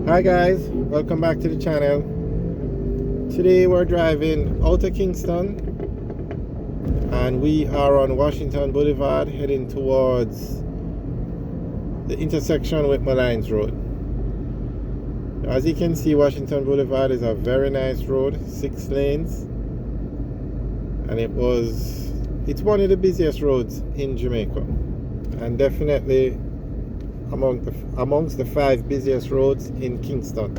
Hi guys, welcome back to the channel. Today we're driving out of Kingston and we are on Washington Boulevard heading towards the intersection with Malines Road. As you can see, Washington Boulevard is a very nice road, 6 lanes, and it's one of the busiest roads in Jamaica and definitely amongst the 5 busiest roads in Kingston.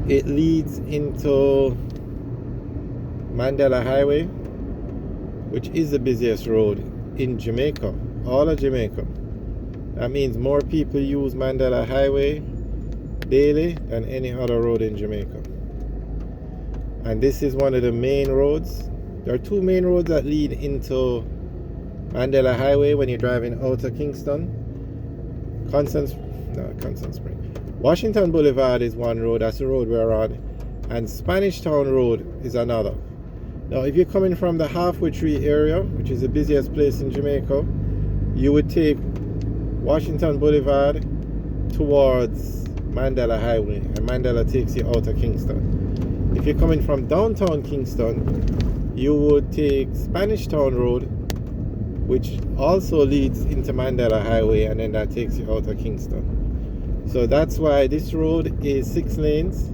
It leads into Mandala Highway, which is the busiest road in Jamaica, all of Jamaica. That means more people use Mandala Highway daily than any other road in Jamaica. And this is one of the main roads. There are 2 main roads that lead into Mandala Highway when you're driving out of Kingston. Washington Boulevard is one road, that's the road we're on, and Spanish Town Road is another. Now if you're coming from the Halfway Tree area, which is the busiest place in Jamaica, you would take Washington Boulevard towards Mandala Highway, and Mandala takes you out of Kingston. If you're coming from downtown Kingston, you would take Spanish Town Road, which also leads into Mandala Highway, and then that takes you out of Kingston. So that's why this road is 6 lanes.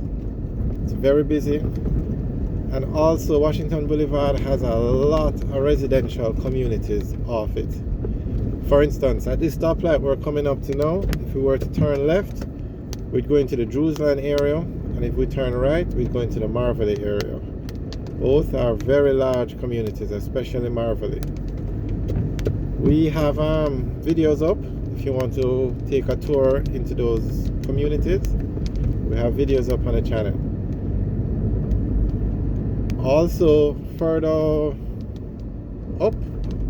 It's very busy. And also Washington Boulevard has a lot of residential communities off it. For instance, at this stoplight we're coming up to now, if we were to turn left, we'd go into the Drewsland area, and if we turn right, we'd go into the Marvelly area. Both are very large communities, especially Marvelly. We have videos up if you want to take a tour into those communities. We have videos up on the channel. Also, further up,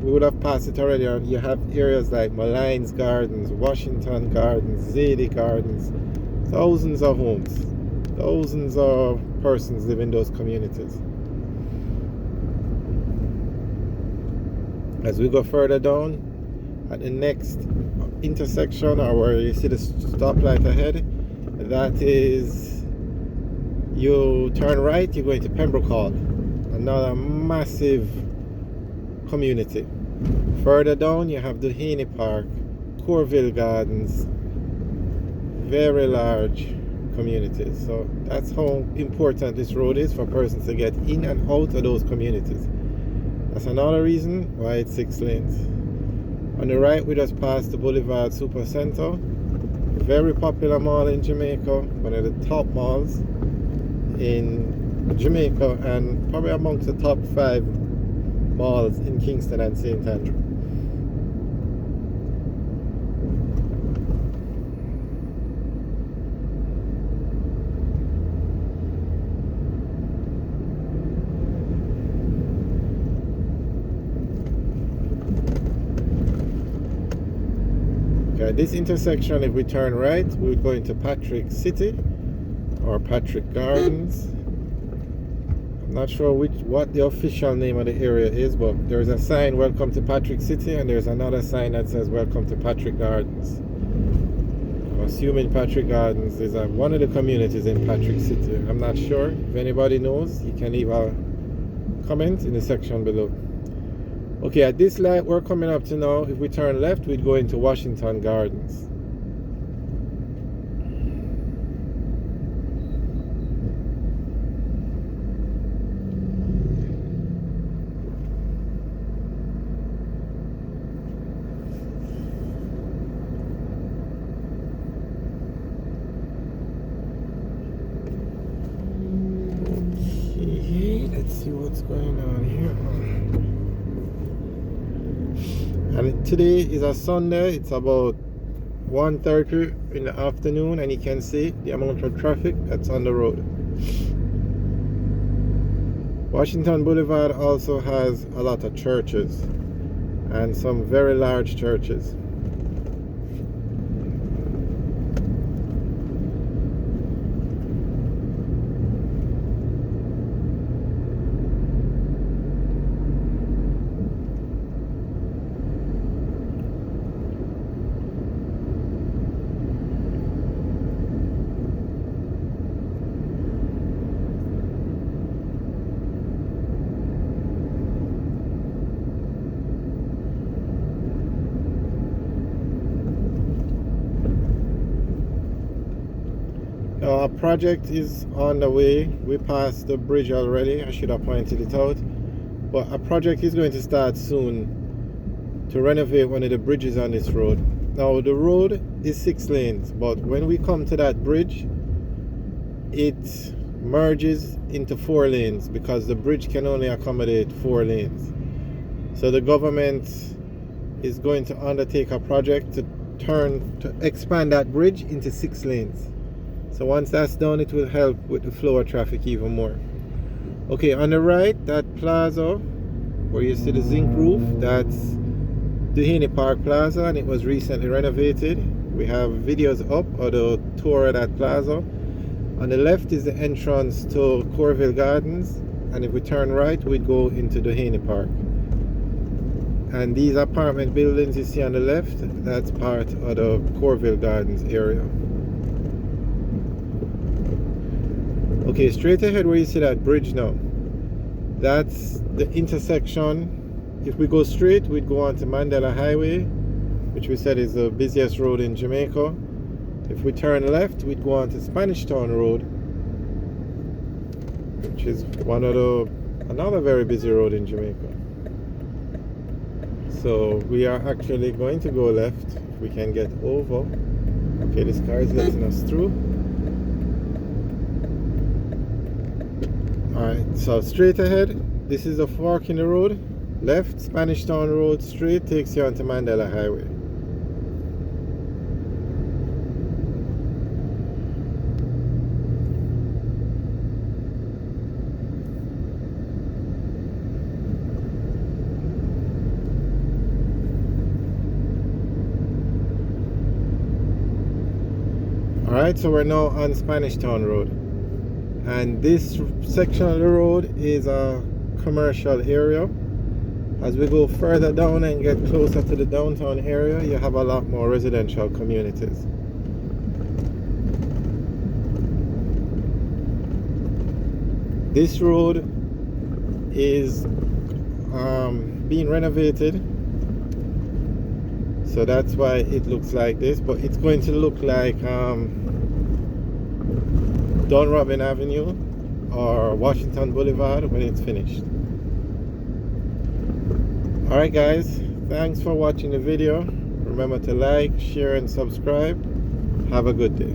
we would have passed it already, and you have areas like Malines Gardens, Washington Gardens, Zadie Gardens. Thousands of homes, thousands of persons live in those communities. As we go further down, at the next intersection, or where you see the stoplight ahead, that is, you turn right, you're going to Pembroke Hall, another massive community. Further down, you have Duhini Park, Corville Gardens, very large communities. So that's how important this road is for persons to get in and out of those communities. That's another reason why it's 6 lanes. On the right, we just passed the Boulevard Super Center, very popular mall in Jamaica, one of the top malls in Jamaica, and probably amongst the top 5 malls in Kingston and St. Andrew. At this intersection, if we turn right, we would go into Patrick City or Patrick Gardens. I'm not sure what the official name of the area is, but there's a sign, "Welcome to Patrick City," and there's another sign that says, "Welcome to Patrick Gardens." I'm assuming Patrick Gardens is one of the communities in Patrick City. I'm not sure. If anybody knows, you can leave a comment in the section below. Okay, at this light we're coming up to now, if we turn left, we'd go into Washington Gardens. Okay, let's see what's going on here. And today is a Sunday. It's about 1:30 in the afternoon, and you can see the amount of traffic that's on the road. Washington Boulevard also has a lot of churches, and some very large churches. Our project is on the way. We passed the bridge already. I should have pointed it out. But a project is going to start soon to renovate one of the bridges on this road. Now the road is 6 lanes, but when we come to that bridge, it merges into 4 lanes because the bridge can only accommodate 4 lanes. So the government is going to undertake a project to expand that bridge into 6 lanes. So once that's done, it will help with the flow of traffic even more. Okay, on the right, that plaza where you see the zinc roof, that's Duhini Park Plaza, and it was recently renovated. We have videos up of the tour of that plaza. On the left is the entrance to Corville Gardens, and if we turn right, we'd go into Duhini Park. And these apartment buildings you see on the left, that's part of the Corville Gardens area. Okay, straight ahead where you see that bridge now, that's the intersection. If we go straight, we'd go on to Mandala Highway, which we said is the busiest road in Jamaica. If we turn left, we'd go on to Spanish Town Road, which is another very busy road in Jamaica. So we are actually going to go left if we can get over. Okay, this car is letting us through. Alright, so straight ahead, this is a fork in the road. Left, Spanish Town Road, straight takes you onto Mandala Highway. Alright, so we're now on Spanish Town Road. And this section of the road is a commercial area. As we go further down and get closer to the downtown area, you have a lot more residential communities. This road is being renovated, so that's why it looks like this, but it's going to look like Don Robin Avenue or Washington Boulevard when it's finished. Alright guys, thanks for watching the video. Remember to like, share and subscribe. Have a good day.